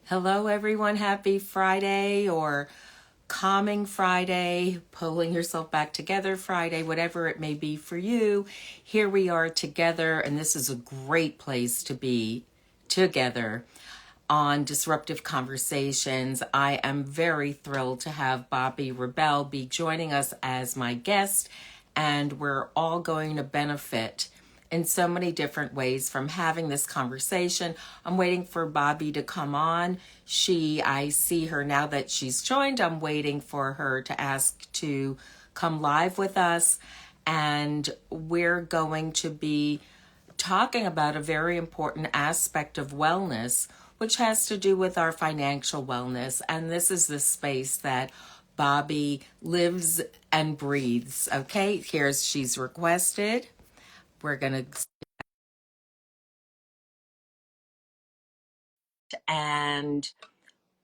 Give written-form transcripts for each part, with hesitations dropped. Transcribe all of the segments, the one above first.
Hello, everyone. Happy Friday or calming Friday, pulling yourself back together Friday, whatever it may be for you. Here we are together, and this is a great place to be together on Disruptive Conversations. I am very thrilled to have Bobbi Rebell be joining us as my guest, and we're all going to benefit in so many different ways from having this conversation. I'm waiting for Bobbi to come on. I see her now that she's joined. I'm waiting for her to ask to come live with us. And we're going to be talking about a very important aspect of wellness, which has to do with our financial wellness. And this is the space that Bobbi lives and breathes. Okay, she's requested. We're going to, and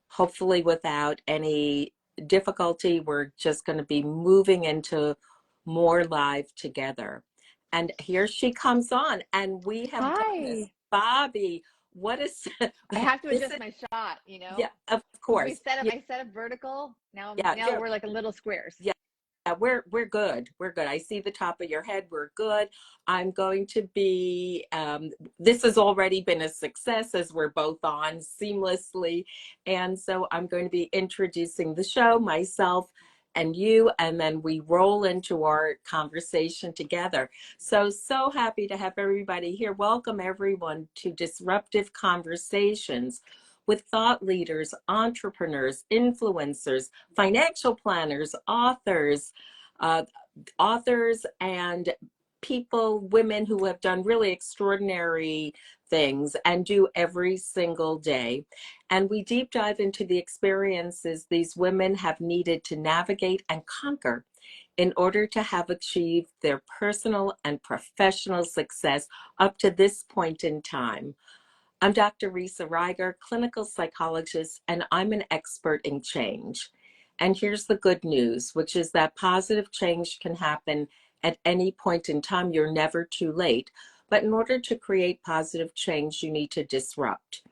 hopefully without any difficulty, we're just going to be moving into more live together. And here she comes on, and we have done this. Hi. Bobbi, what is I have to this? adjust my shot, Yeah, of because we course. set up. Yeah, I set up vertical. yeah, Now yeah. we're like a little squares. Yeah, we're good. We're good. I see the top of your head. We're good. I'm going to be. This has already been a success as we're both on seamlessly, and so I'm going to be introducing the show, myself and you, and then we roll into our conversation together. So happy to have everybody here. Welcome everyone to Disruptive Conversations with thought leaders, entrepreneurs, influencers, financial planners, uh, authors, and people, women who have done really extraordinary things and do every single day. And we deep dive into the experiences these women have needed to navigate and conquer in order to have achieved their personal and professional success up to this point in time. I'm Dr. Risa Reiger, clinical psychologist, and I'm an expert in change. And here's the good news, which is that positive change can happen at any point in time. You're never too late. But in order to create positive change, you need to disrupt.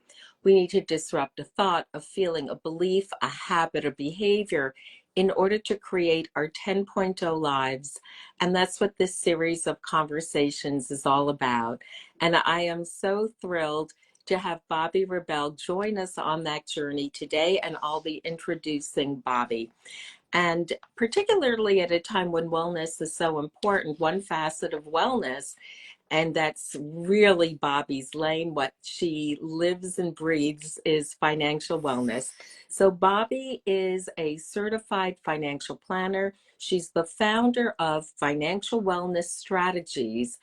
We need to disrupt a thought, a feeling, a belief, a habit, a behavior in order to create our 10.0 lives. And that's what this series of conversations is all about. And I am so thrilled to have Bobbi Rebell join us on that journey today, and I'll be introducing Bobbi. And particularly at a time when wellness is so important, one facet of wellness, and that's really Bobbi's lane, what she lives and breathes is financial wellness. So Bobbi is a certified financial planner. She's the founder of Financial Wellness Strategies,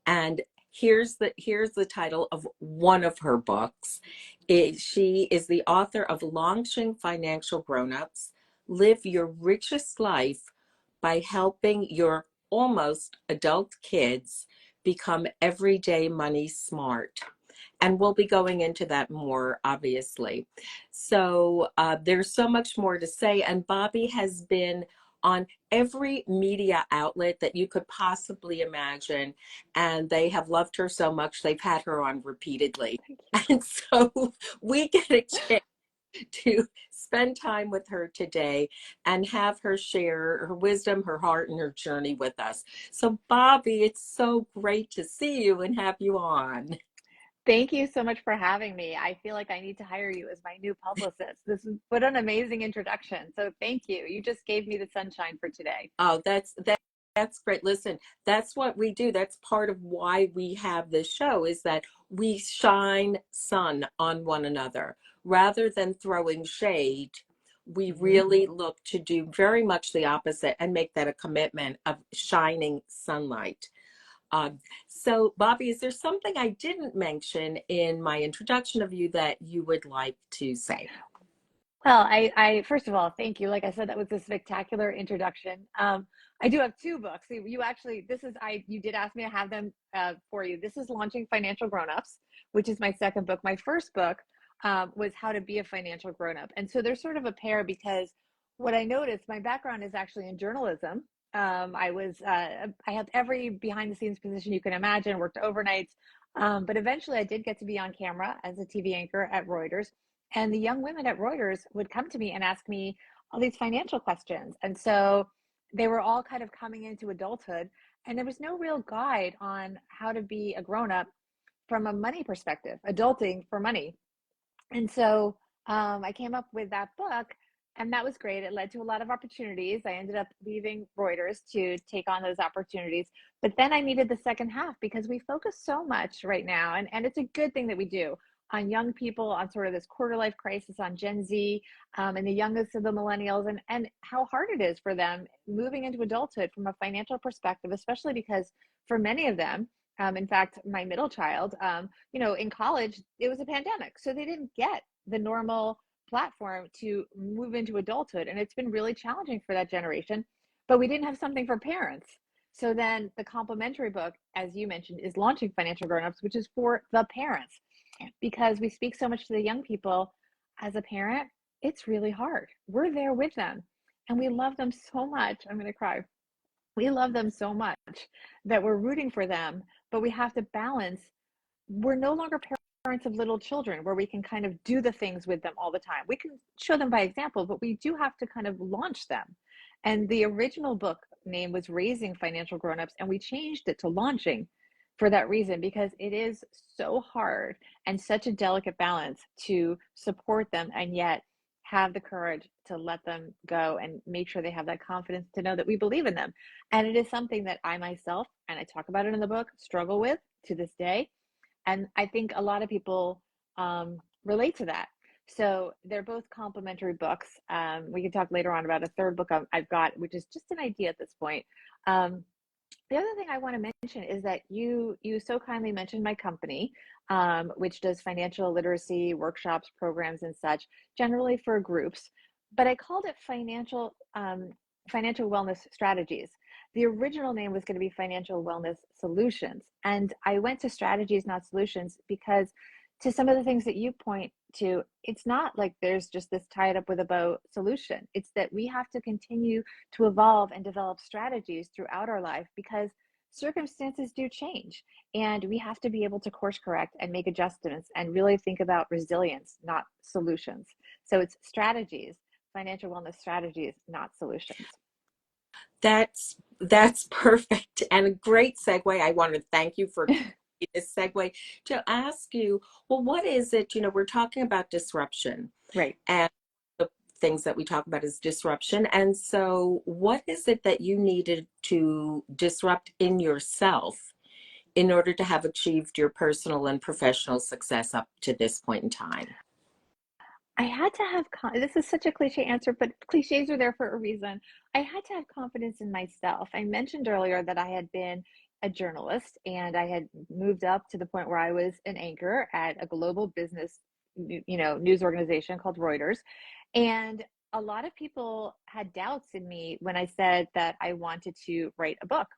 and here's the title of one of her books. She is the author of Launching Financial Grownups: Live Your Richest Life by Helping Your Almost Adult Kids Become Everyday Money Smart. And we'll be going into that more, obviously. So there's so much more to say. And Bobbi has been on every media outlet that you could possibly imagine. And they have loved her so much, they've had her on repeatedly. Thank you. And so we get a chance to spend time with her today and have her share her wisdom, her heart, and her journey with us. So, Bobbi, it's so great to see you and have you on. Thank you so much for having me. I feel like I need to hire you as my new publicist. This is what an amazing introduction. So thank you. You just gave me the sunshine for today. Oh, that's great. Listen, that's what we do. That's part of why we have this show, is that we shine sun on one another rather than throwing shade. We hmm really look to do very much the opposite and make that a commitment of shining sunlight. Uh, so, Bobbi, is there something I didn't mention in my introduction of you that you would like to say? Well, I first of all, thank you. Like I said, that was a spectacular introduction. I do have two books. You actually, you did ask me to have them for you. This is Launching Financial Grownups, which is my second book. My first book was How to Be a Financial Grownup. And so there's sort of a pair because what I noticed, my background is actually in journalism. I had every behind the scenes position you can imagine, worked overnights. But eventually I did get to be on camera as a TV anchor at Reuters. And the young women at Reuters would come to me and ask me all these financial questions. And so they were all kind of coming into adulthood, and there was no real guide on how to be a grown up from a money perspective, adulting for money. And so I came up with that book, and that was great. It led to a lot of opportunities. I ended up leaving Reuters to take on those opportunities. But then I needed the second half because we focus so much right now, and it's a good thing that we do, on young people, on sort of this quarter life crisis, on Gen Z, and the youngest of the millennials, and how hard it is for them moving into adulthood from a financial perspective, especially because for many of them, in fact, my middle child, in college, it was a pandemic. So they didn't get the normal platform to move into adulthood. And it's been really challenging for that generation, but we didn't have something for parents. So then the complementary book, as you mentioned, is launching Financial Grownups, which is for the parents, because we speak so much to the young people. As a parent, it's really hard. We're there with them and we love them so much. I'm going to cry. We love them so much that we're rooting for them, but we have to balance. We're no longer parents of little children where we can kind of do the things with them all the time. We can show them by example, but we do have to kind of launch them. And the original book name was Raising Financial Grownups, and we changed it to Launching for that reason, because it is so hard and such a delicate balance to support them and yet have the courage to let them go and make sure they have that confidence to know that we believe in them. And it is something that I myself, and I talk about it in the book, struggle with to this day. And I think a lot of people relate to that. So they're both complementary books. We can talk later on about a third book I've got, which is just an idea at this point. The other thing I want to mention is that you so kindly mentioned my company, which does financial literacy workshops, programs, and such, generally for groups. But I called it financial wellness strategies. The original name was going to be Financial Wellness Solutions, and I went to strategies, not solutions, because to some of the things that you point to, it's not like there's just this tied up with a bow solution. It's that we have to continue to evolve and develop strategies throughout our life, because circumstances do change and we have to be able to course correct and make adjustments and really think about resilience, not solutions. So it's strategies, financial wellness strategies, not solutions. That's perfect and a great segue. I want to thank you for this segue to ask you, well, what is it, we're talking about disruption, Right. and the things that we talk about is disruption. And so what is it that you needed to disrupt in yourself in order to have achieved your personal and professional success up to this point in time? I had to have, this is such a cliche answer, but cliches are there for a reason. I had to have confidence in myself. I mentioned earlier that I had been a journalist and I had moved up to the point where I was an anchor at a global business, news organization called Reuters. And a lot of people had doubts in me when I said that I wanted to write a book.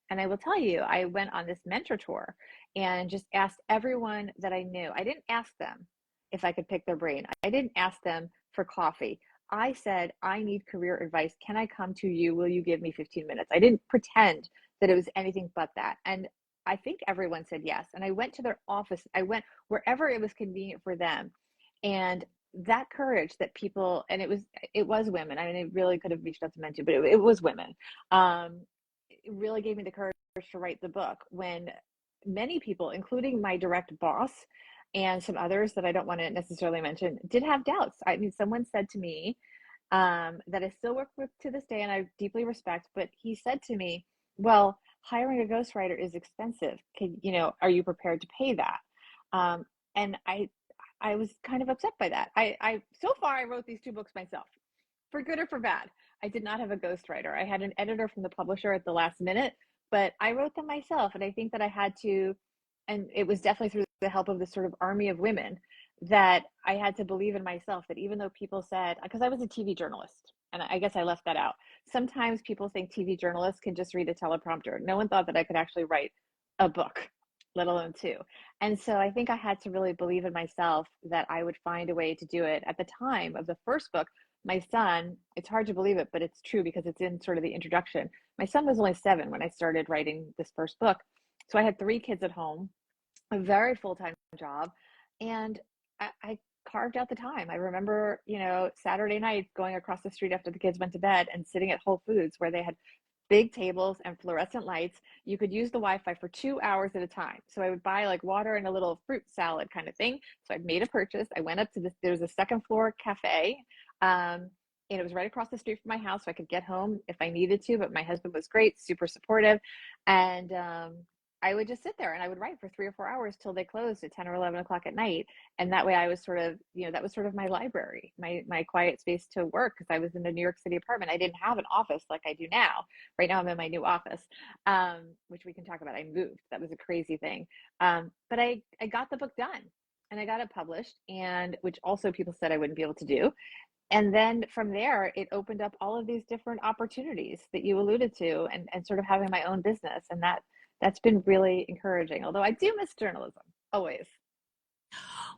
And I will tell you, I went on this mentor tour and just asked everyone that I knew. I didn't ask them if I could pick their brain. I didn't ask them for coffee. I said, I need career advice. Can I come to you? Will you give me 15 minutes? I didn't pretend that it was anything but that. And I think everyone said yes. And I went to their office. I went wherever it was convenient for them. And that courage that people, and it was women. I mean, it really could have reached out to men too, but it was women. It really gave me the courage to write the book when many people, including my direct boss, and some others that I don't want to necessarily mention, did have doubts. I mean, someone said to me that I still work with to this day and I deeply respect, but he said to me, well, hiring a ghostwriter is expensive. Are you prepared to pay that? And I was kind of upset by that. So far, I wrote these two books myself, for good or for bad. I did not have a ghostwriter. I had an editor from the publisher at the last minute, but I wrote them myself. And I think that I had to, and it was definitely through the help of this sort of army of women, that I had to believe in myself, that even though people said, because I was a TV journalist, and I guess I left that out. Sometimes people think TV journalists can just read a teleprompter. No one thought that I could actually write a book, let alone two. And so I think I had to really believe in myself that I would find a way to do it. At the time of the first book, my son, it's hard to believe it, but it's true because it's in sort of the introduction. My son was only 7 when I started writing this first book. So I had 3 kids at home, a very full-time job, and I carved out the time. I remember, Saturday night going across the street after the kids went to bed and sitting at Whole Foods where they had big tables and fluorescent lights. You could use the Wi-Fi for 2 hours at a time. So I would buy like water and a little fruit salad kind of thing. So I made a purchase. I went up to this, there's a second floor cafe. And it was right across the street from my house, so I could get home if I needed to. But my husband was great, super supportive. And I would just sit there and I would write for 3 or 4 hours till they closed at 10 or 11 o'clock at night. And that way I was sort of, that was sort of my library, my quiet space to work, because I was in a New York City apartment. I didn't have an office like I do now. Right now I'm in my new office, which we can talk about. I moved. That was a crazy thing. But I got the book done and I got it published, and which also people said I wouldn't be able to do. And then from there, it opened up all of these different opportunities that you alluded to, and sort of having my own business. And that's been really encouraging, although I do miss journalism always.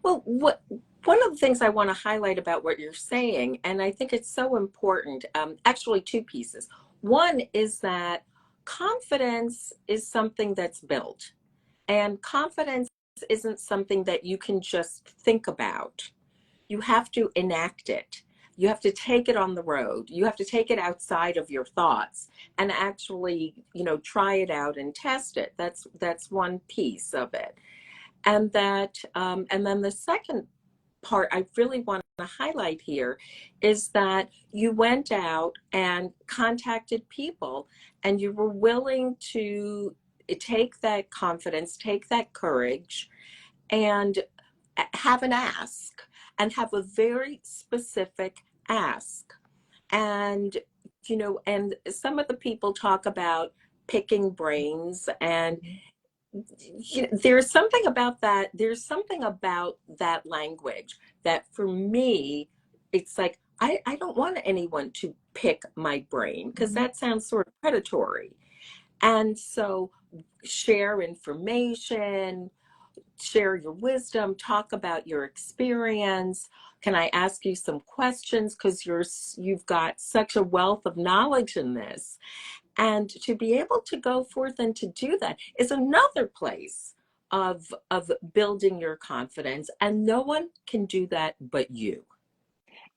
Well, one of the things I want to highlight about what you're saying, and I think it's so important, actually two pieces. One is that confidence is something that's built, and confidence isn't something that you can just think about. You have to enact it. You have to take it on the road. You have to take it outside of your thoughts and actually, try it out and test it. That's one piece of it. And then the second part I really want to highlight here is that you went out and contacted people, and you were willing to take that confidence, take that courage, and have an ask, and have a very specific ask. And, and some of the people talk about picking brains, and there's something about that. There's something about that language that for me, it's like, I don't want anyone to pick my brain, because that sounds sort of predatory. And so share information, share your wisdom, talk about your experience. Can I ask you some questions? Because you've got such a wealth of knowledge in this. And to be able to go forth and to do that is another place of building your confidence. And no one can do that but you.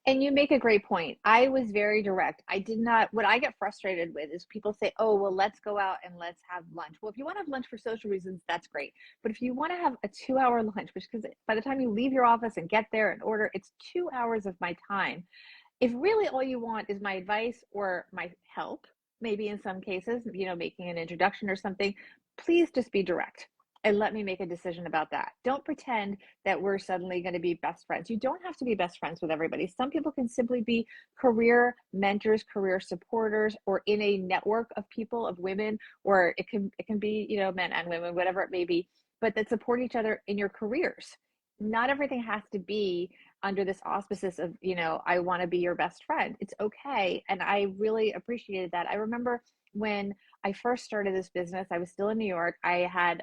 And you make a great point. I was very direct. I did not, what I get frustrated with is people say, oh, well, let's go out and let's have lunch. Well, if you want to have lunch for social reasons, that's great. But if you want to have a 2 hour lunch, which, because by the time you leave your office and get there and order, it's 2 hours of my time. If really all you want is my advice or my help, maybe in some cases, making an introduction or something, please just be direct and let me make a decision about that. Don't pretend that we're suddenly going to be best friends. You don't have to be best friends with everybody. Some people can simply be career mentors, career supporters, or in a network of people, of women, or it can be, men and women, whatever it may be, but that support each other in your careers. Not everything has to be under this auspices of, I want to be your best friend. It's okay. And I really appreciated that. I remember when I first started this business, I was still in New York. I had,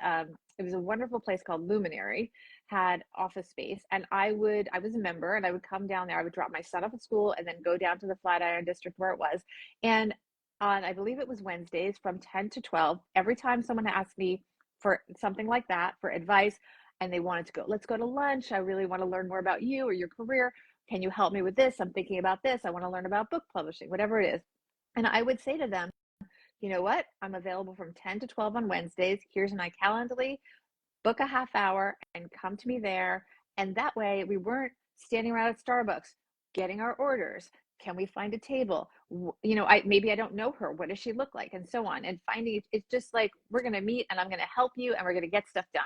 it was a wonderful place called Luminary, had office space. And I was a member, and I would come down there. I would drop my son off at school and then go down to the Flatiron District where it was. And on, I believe it was Wednesdays from 10 to 12, every time someone asked me for something like that, for advice, and they wanted to go, let's go to lunch. I really want to learn more about you or your career. Can you help me with this? I'm thinking about this. I want to learn about book publishing, whatever it is. And I would say to them, you know what? I'm available from 10 to 12 on Wednesdays. Here's my Calendly. Book a half hour and come to me there. And that way we weren't standing around at Starbucks getting our orders. Can we find a table? Maybe I don't know her. What does she look like? And so on. And finding, it's just like, we're going to meet and I'm going to help you and we're going to get stuff done.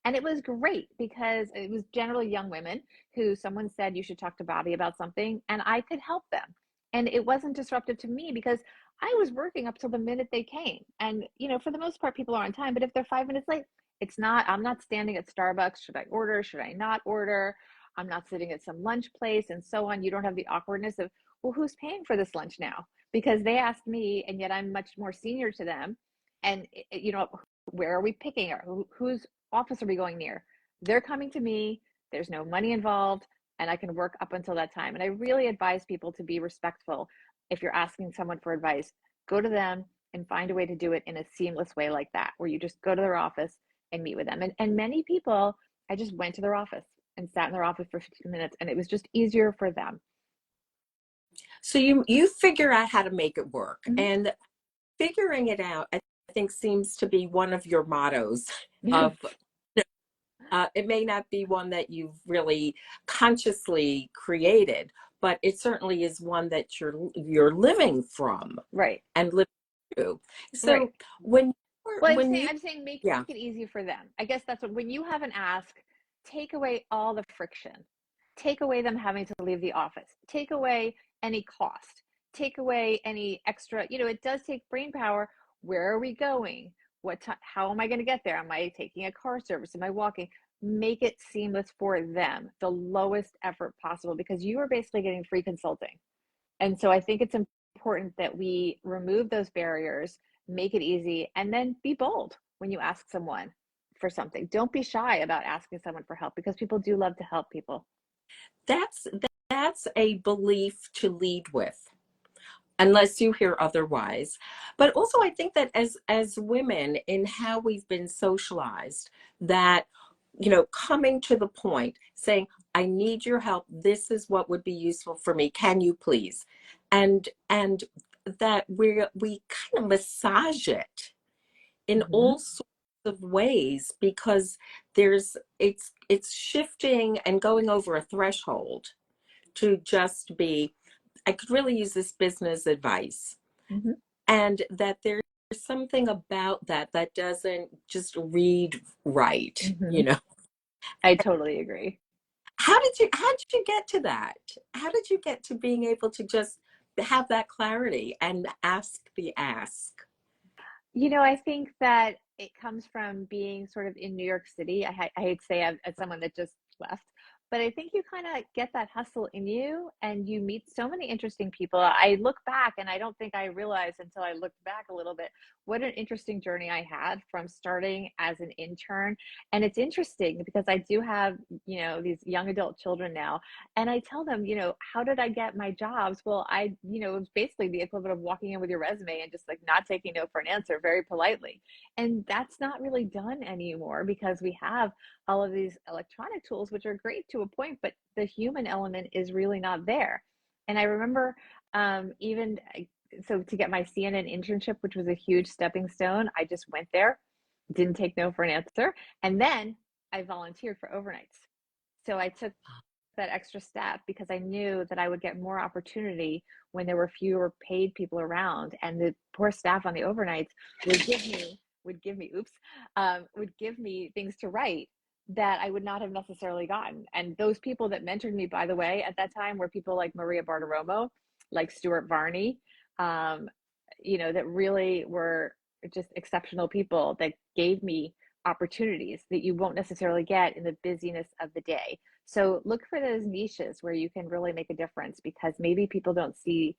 And it was great because it was generally young women who someone said, you should talk to Bobbi about something, and I could help them. And it wasn't disruptive to me because I was working up till the minute they came. And, for the most part, people are on time, but if they're 5 minutes late, I'm not standing at Starbucks. Should I order? Should I not order? I'm not sitting at some lunch place and so on. You don't have the awkwardness of, well, who's paying for this lunch now? Because they asked me, and yet I'm much more senior to them. And, where are we picking? Whose office are we going near? They're coming to me. There's no money involved, and I can work up until that time. And I really advise people to be respectful. If you're asking someone for advice, go to them and find a way to do it in a seamless way like that, where you just go to their office and meet with them. And many people, I just went to their office and sat in their office for 15 minutes, and it was just easier for them. So you figure out how to make it work, Mm-hmm. and figuring it out, I think, seems to be one of your mottos Yes. of it may not be one that you've really consciously created, but it certainly is one that you're living from Right. and living through. Right. So when Well, when you I'm saying make yeah, it easy for them. I guess that's what, when you have an ask, take away all the friction. Take away them having to leave the office. Take away any cost. Take away any extra, it does take brain power. Where are we going? What time, how am I going to get there? Am I taking a car service? Am I walking? Make it seamless for them, the lowest effort possible, because you are basically getting free consulting. And so I think it's important that we remove those barriers, make it easy, and then be bold when you ask someone for something. Don't be shy about asking someone for help, because people do love to help people. that's that's a belief to lead with, unless you hear otherwise. But also, I think that as women, in how we've been socialized, that coming to the point, saying, I need your help, this is what would be useful for me, can you please? And that we kind of massage it in Mm-hmm. all sorts of ways, because it's shifting and going over a threshold to just be, I could really use this business advice. Mm-hmm. And that there's something about that doesn't just read right, Mm-hmm. I totally agree. How did you get to that? How did you get to being able to just have that clarity and ask the ask? I think that it comes from being sort of in New York City. I hate to say, as someone that just left, but I think you kind of get that hustle in you, and you meet so many interesting people. I look back and I don't think I realized until I looked back a little bit what an interesting journey I had from starting as an intern. And it's interesting because I do have, these young adult children now, and I tell them, how did I get my jobs? Well, it was basically the equivalent of walking in with your resume and just like not taking no for an answer very politely. And that's not really done anymore, because we have all of these electronic tools, which are great to a point, but the human element is really not there. And I remember, even so, to get my CNN internship, which was a huge stepping stone, I just went there, didn't take no for an answer, and then I volunteered for overnights. So I took that extra step because I knew that I would get more opportunity when there were fewer paid people around, and the poor staff on the overnights would give me things to write that I would not have necessarily gotten. And those people that mentored me, by the way, at that time, were people like Maria Bartiromo, like Stuart Varney, um, that really were just exceptional people that gave me opportunities that you won't necessarily get in the busyness of the day. So look for those niches where you can really make a difference, because maybe people don't see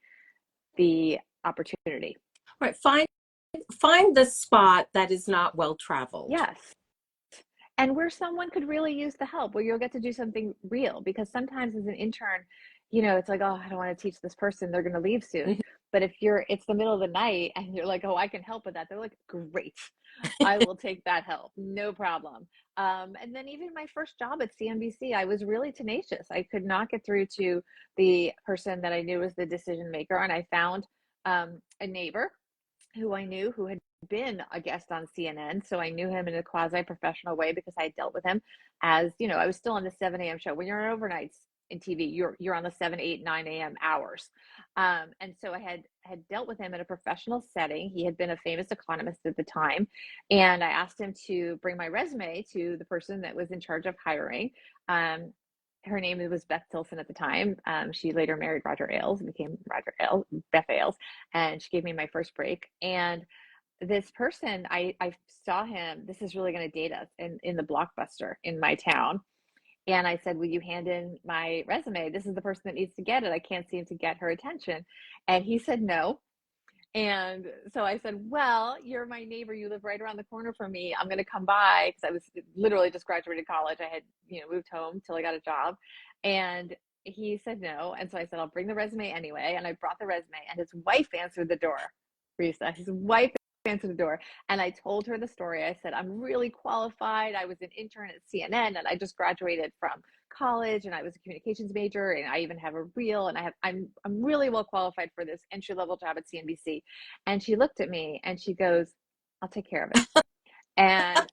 the opportunity. Right. Find the spot that is not well traveled. Yes. And where someone could really use the help, where you'll get to do something real. Because sometimes as an intern, it's like, oh, I don't want to teach this person, they're going to leave soon. Mhm. But if it's the middle of the night and you're like, oh, I can help with that, they're like, great, I will take that help, no problem. And then even my first job at CNBC, I was really tenacious. I could not get through to the person that I knew was the decision maker, and I found a neighbor who I knew, who had been a guest on CNN. So I knew him in a quasi professional way because I had dealt with him as, I was still on the 7 a.m. show. When you're on overnights in TV, you're on the 7, 8, 9 a.m. hours. And so I had dealt with him in a professional setting. He had been a famous economist at the time. And I asked him to bring my resume to the person that was in charge of hiring. Her name was Beth Tilson at the time. She later married Roger Ailes, became Beth Ailes, and she gave me my first break. And this person, I saw him, this is really going to date us, in the Blockbuster in my town. And I said, will you hand in my resume? This is the person that needs to get it. I can't seem to get her attention. And he said no. And so I said, well, you're my neighbor. You live right around the corner from me. I'm going to come by, because I was literally just graduated college. I had, moved home till I got a job. And he said no. And so I said, I'll bring the resume anyway. And I brought the resume, and his wife answered the door, Risa. His wife answer the door. And I told her the story. I said, I'm really qualified. I was an intern at CNN and I just graduated from college and I was a communications major and I even have a reel and I'm really well qualified for this entry level job at CNBC. And she looked at me and she goes, I'll take care of it. And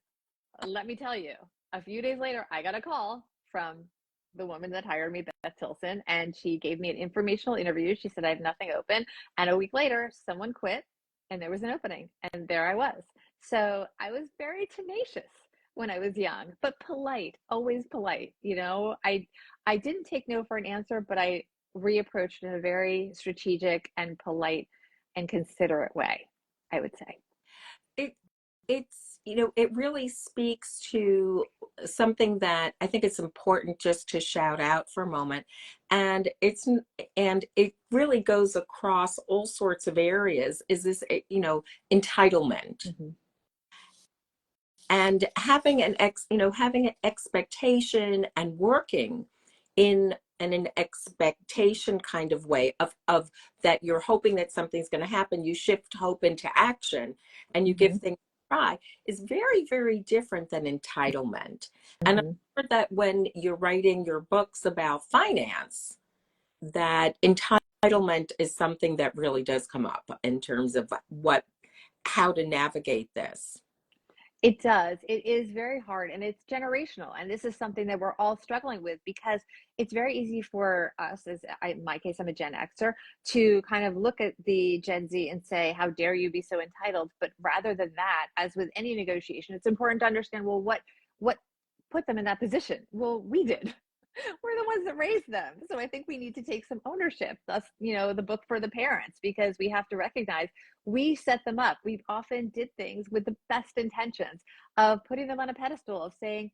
let me tell you, a few days later, I got a call from the woman that hired me, Beth Tilson, and she gave me an informational interview. She said, I have nothing open. And a week later, someone quit and there was an opening. And there I was. So I was very tenacious when I was young, but polite, always polite. You know, I didn't take no for an answer, but I reapproached in a very strategic and polite and considerate way, I would say. It it's it really speaks to something that I think it's important just to shout out for a moment, and it really goes across all sorts of areas. Is this entitlement? Mm-hmm. And having having an expectation and working in an expectation kind of way of that you're hoping that something's going to happen, you shift hope into action and you give Mm-hmm. things a try, is very, very different than entitlement. And I'm Mm-hmm. sure that when you're writing your books about finance, that entitlement is something that really does come up in terms of how to navigate this. It does. It is very hard and it's generational. And this is something that we're all struggling with because it's very easy for us, in my case, I'm a Gen Xer, to kind of look at the Gen Z and say, how dare you be so entitled? But rather than that, as with any negotiation, it's important to understand, well, what put them in that position? Well, we did. We're the ones that raised them. So I think we need to take some ownership. Thus, the book for the parents, because we have to recognize we set them up. We often did things with the best intentions of putting them on a pedestal, of saying,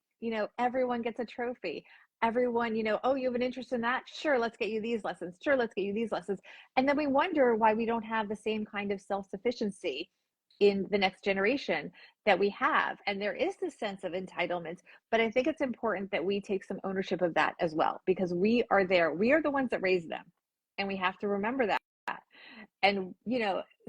everyone gets a trophy. Everyone, oh, you have an interest in that? Sure, let's get you these lessons. Sure, let's get you these lessons. And then we wonder why we don't have the same kind of self-sufficiency in the next generation that we have. And there is this sense of entitlement, but I think it's important that we take some ownership of that as well, because we are there. We are the ones that raised them. And we have to remember that. And,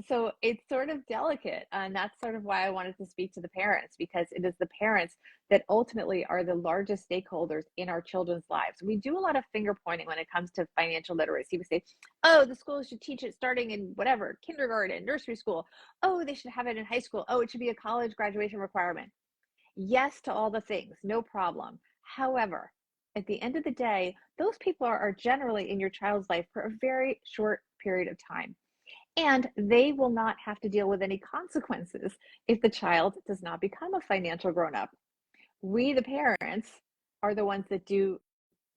so it's sort of delicate. And that's sort of why I wanted to speak to the parents, because it is the parents that ultimately are the largest stakeholders in our children's lives. We do a lot of finger pointing when it comes to financial literacy. We say, oh, the schools should teach it starting in whatever, kindergarten, nursery school. Oh, they should have it in high school. Oh, it should be a college graduation requirement. Yes to all the things, no problem. However, at the end of the day, those people are generally in your child's life for a very short period of time. And they will not have to deal with any consequences if the child does not become a financial grown-up. We, the parents, are the ones that do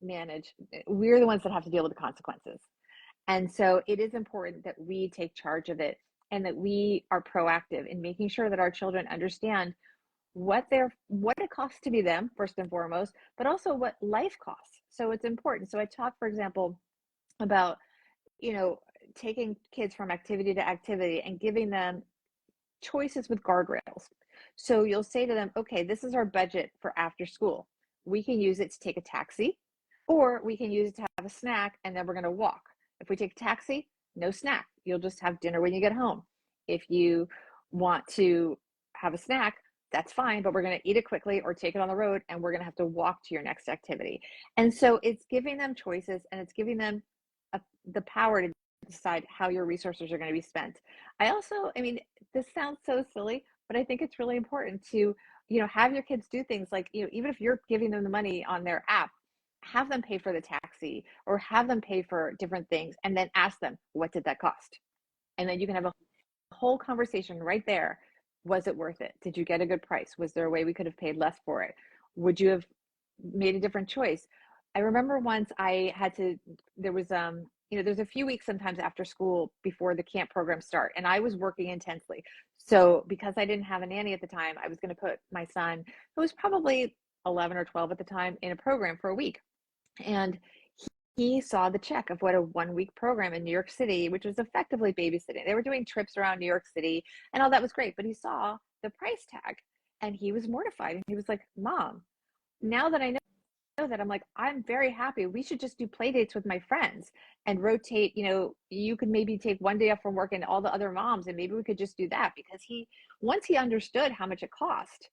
manage. We're the ones that have to deal with the consequences. And so it is important that we take charge of it and that we are proactive in making sure that our children understand what it costs to be them, first and foremost, but also what life costs. So it's important. So I talk, for example, about, taking kids from activity to activity and giving them choices with guardrails. So you'll say to them, okay, this is our budget for after school. We can use it to take a taxi, or we can use it to have a snack, and then we're going to walk. If we take a taxi, no snack. You'll just have dinner when you get home. If you want to have a snack, that's fine, but we're going to eat it quickly or take it on the road, and we're going to have to walk to your next activity. And so it's giving them choices, and it's giving them the power to decide how your resources are going to be spent. This sounds so silly, but I think it's really important to, have your kids do things like, even if you're giving them the money on their app, have them pay for the taxi or have them pay for different things, and then ask them, what did that cost? And then you can have a whole conversation right there. Was it worth it? Did you get a good price? Was there a way we could have paid less for it? Would you have made a different choice? I remember once there was there's a few weeks sometimes after school before the camp programs start, and I was working intensely. So because I didn't have a nanny at the time, I was going to put my son, who was probably 11 or 12 at the time, in a program for a week. And he saw the check of what a 1 week program in New York City, which was effectively babysitting. They were doing trips around New York City and all that was great, but he saw the price tag and he was mortified. And he was like, Mom, now that I know that, I'm like, I'm very happy. We should just do play dates with my friends and rotate. You could maybe take one day off from work and all the other moms, and maybe we could just do that, because once he understood how much it cost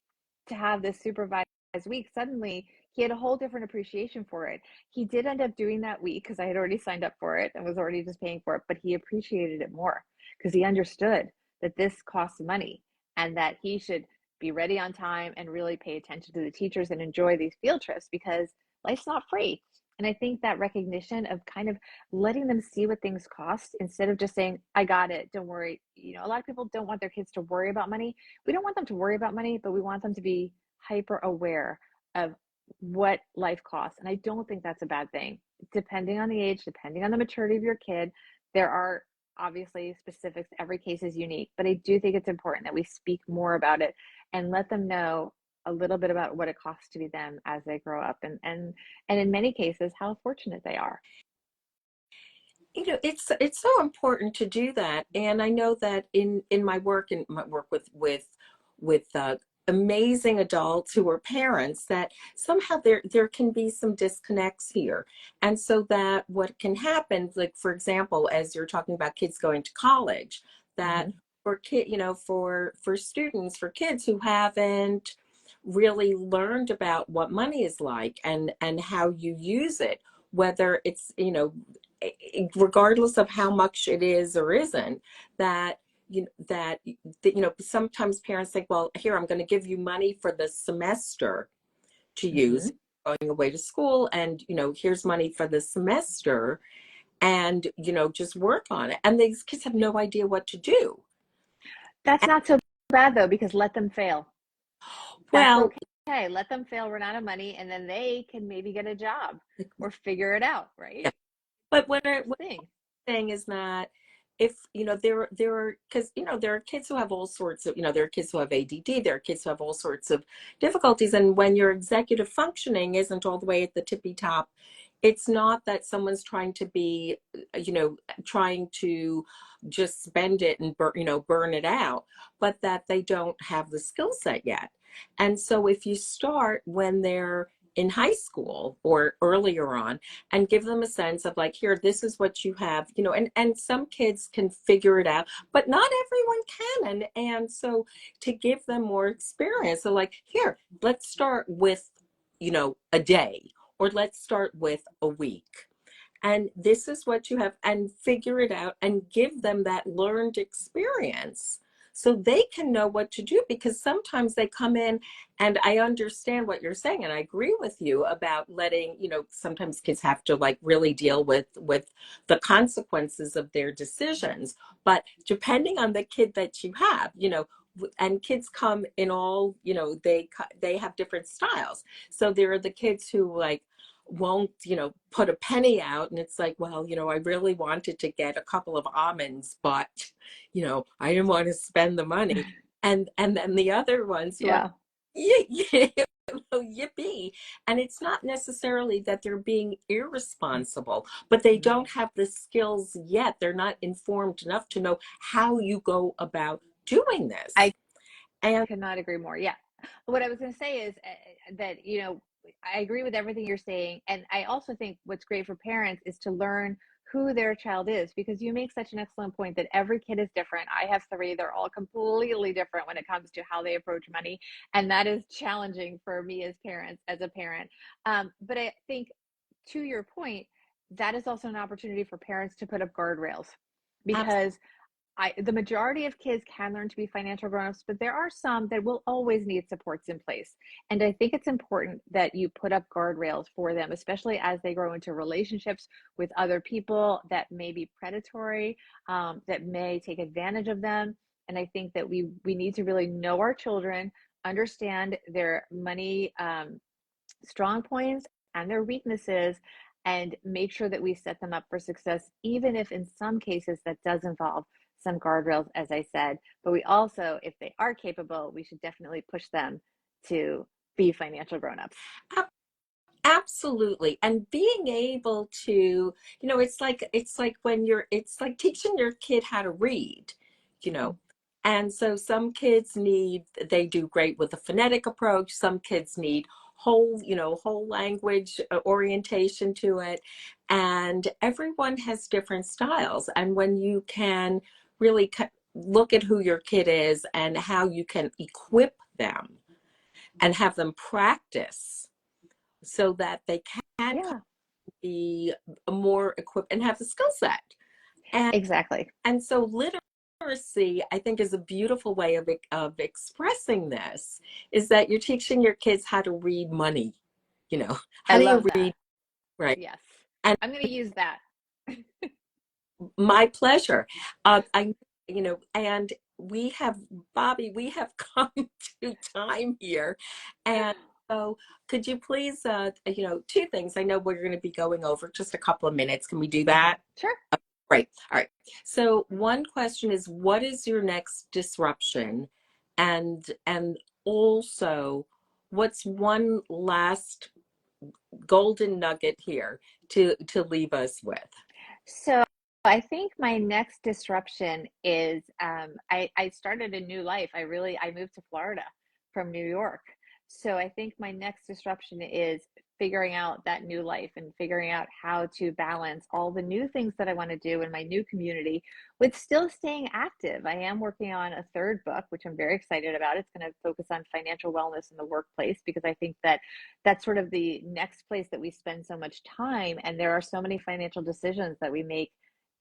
to have this supervised week, suddenly he had a whole different appreciation for it. He did end up doing that week because I had already signed up for it and was already just paying for it, but he appreciated it more because he understood that this costs money and that he should be ready on time and really pay attention to the teachers and enjoy these field trips, because life's not free. And I think that recognition of kind of letting them see what things cost instead of just saying, I got it, don't worry. A lot of people don't want their kids to worry about money. We don't want them to worry about money, but we want them to be hyper aware of what life costs. And I don't think that's a bad thing. Depending on the age, depending on the maturity of your kid, there are obviously specifics. Every case is unique, but I do think it's important that we speak more about it and let them know a little bit about what it costs to be them as they grow up, and in many cases how fortunate they are. It's so important to do that. And I know that in my work with amazing adults who are parents, that somehow there can be some disconnects here. And so that what can happen, like for example, as you're talking about kids going to college, that Mm-hmm. for students, for kids who haven't really learned about what money is like and how you use it, whether it's regardless of how much it is or isn't, that sometimes parents think, well, here, I'm going to give you money for the semester to Mm-hmm. use going away to school, and here's money for the semester, and just work on it. And these kids have no idea what to do. That's not so bad though, because let them fail. That's Well, okay. Let them fail, run out of money, and then they can maybe get a job or figure it out, yeah. right? But That's the thing. thing is that if there are, because there are kids who have all sorts of, there are kids who have ADD, there are kids who have all sorts of difficulties, and when your executive functioning isn't all the way at the tippy top, it's not that someone's trying to be trying to just spend it and burn it out, but that they don't have the skill set yet. And so if you start when they're in high school or earlier on, and give them a sense of like, here, this is what you have, and some kids can figure it out, but not everyone can. And so to give them more experience, so like, here, let's start with a day, or let's start with a week, and this is what you have, and figure it out and give them that learned experience so they can know what to do. Because sometimes they come in, and I understand what you're saying, and I agree with you about letting, sometimes kids have to like really deal with the consequences of their decisions. But depending on the kid that you have, and kids come in all, they have different styles. So there are the kids who like won't put a penny out, and it's like, well, I really wanted to get a couple of almonds, but I didn't want to spend the money. And then the other ones who are, Yeah. yeah, yippee. And it's not necessarily that they're being irresponsible, but they don't have the skills yet. They're not informed enough to know how you go about doing this. I And could not agree more. Yeah. What I was going to say is that, I agree with everything you're saying. And I also think what's great for parents is to learn who their child is, because you make such an excellent point that every kid is different. I have three, they're all completely different when it comes to how they approach money. And that is challenging for me as a parent. But I think, to your point, that is also an opportunity for parents to put up guardrails, because the majority of kids can learn to be financial grown-ups, but there are some that will always need supports in place. And I think it's important that you put up guardrails for them, especially as they grow into relationships with other people that may be predatory, that may take advantage of them. And I think that we need to really know our children, understand their money strong points and their weaknesses, and make sure that we set them up for success, even if in some cases that does involve some guardrails, as I said. But we also, if they are capable, we should definitely push them to be financial grown-ups. absolutely. And being able to, it's like teaching your kid how to read, you know. And so some kids they do great with a phonetic approach. Some kids need whole language orientation to it. And everyone has different styles. And when you can really look at who your kid is and how you can equip them and have them practice so that they can Yeah, be more equipped and have the skill set. And exactly. and so literacy, I think, is a beautiful way of expressing this, is that you're teaching your kids how to read money. I How do you love that. read, right? Yes. And I'm going to use that. my pleasure. And we have, Bobbi, we have come to time here. And so could you please, two things. I know we're going to be going over just a couple of minutes. Can we do that? Sure. Great. All right. So one question is, what is your next disruption? And also, what's one last golden nugget here to leave us with? So I think my next disruption is I started a new life. I moved to Florida from New York. So I think my next disruption is figuring out that new life and figuring out how to balance all the new things that I want to do in my new community with still staying active. I am working on a third book, which I'm very excited about. It's going to focus on financial wellness in the workplace because I think that that's sort of the next place that we spend so much time. And there are so many financial decisions that we make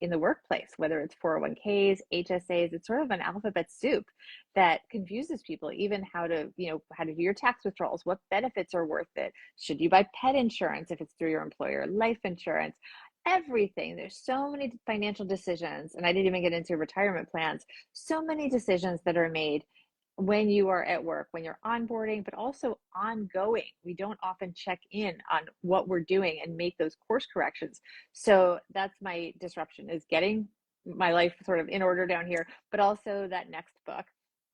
in the workplace, whether it's 401ks, HSAs. It's sort of an alphabet soup that confuses people, even how to do your tax withdrawals, what benefits are worth it. Should you buy pet insurance if it's through your employer, life insurance, everything. There's so many financial decisions, and I didn't even get into retirement plans. So many decisions that are made when you are at work, when you're onboarding, but also ongoing. We don't often check in on what we're doing and make those course corrections. So that's my disruption, is getting my life sort of in order down here, but also that next book.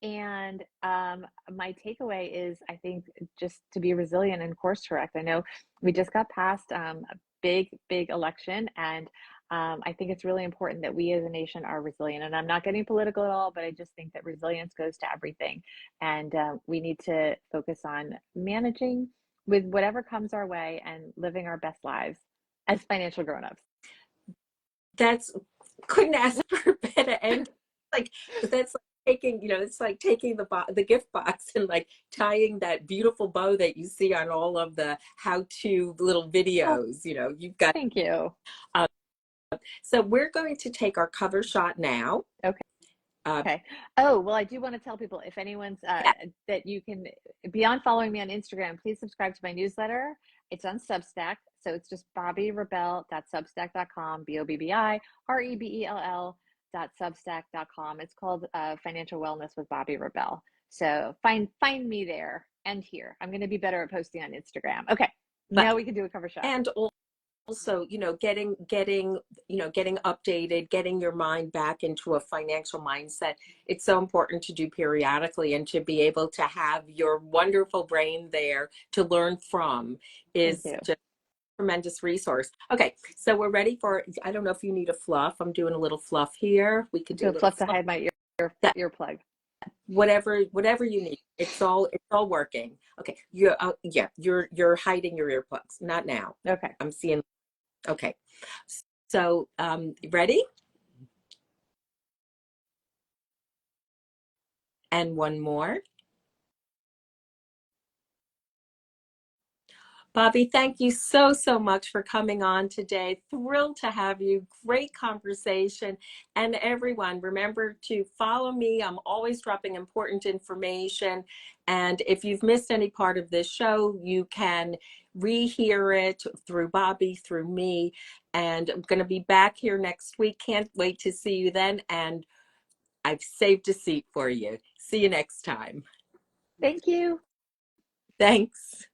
And my takeaway is, I think, just to be resilient and course correct. I know we just got past a big election, and I think it's really important that we as a nation are resilient. And I'm not getting political at all, but I just think that resilience goes to everything. And we need to focus on managing with whatever comes our way and living our best lives as financial grown-ups. That's Couldn't ask for a better end. Like that's like it's like taking the gift box and like tying that beautiful bow that you see on all of the how-to little Oh, videos. You've got. thank you. So we're going to take our cover shot now. Okay. Uh, Okay. Oh, well, I do want to tell people, if anyone's yeah, that you can, beyond following me on Instagram, please subscribe to my newsletter. It's on Substack. So it's just bobbirebell.substack.com, BOBBIREBELL.substack.com. It's called Financial Wellness with Bobbi Rebell. So find me there and here. I'm going to be better at posting on Instagram. Okay. but Now we can do a cover shot. and also, getting updated, getting your mind back into a financial mindset. It's so important to do periodically, and to be able to have your wonderful brain there to learn from Thank is you. just a tremendous resource. Okay, so we're ready for, I don't know if you need a fluff. I'm doing a little fluff here. We could do Do a a little fluff to fluff. hide my That earplug. whatever you need. It's all working. Okay, you're hiding your earplugs. Not now. Okay. I'm seeing. Okay. So, ready? And one more. Bobbi, thank you so much for coming on today. Thrilled to have you. Great conversation. And everyone, remember to follow me. I'm always dropping important information. And if you've missed any part of this show, you can rehear it through Bobbi, through me. And I'm going to be back here next week. Can't wait to see you then. And I've saved a seat for you. See you next time. Thank you. Thanks.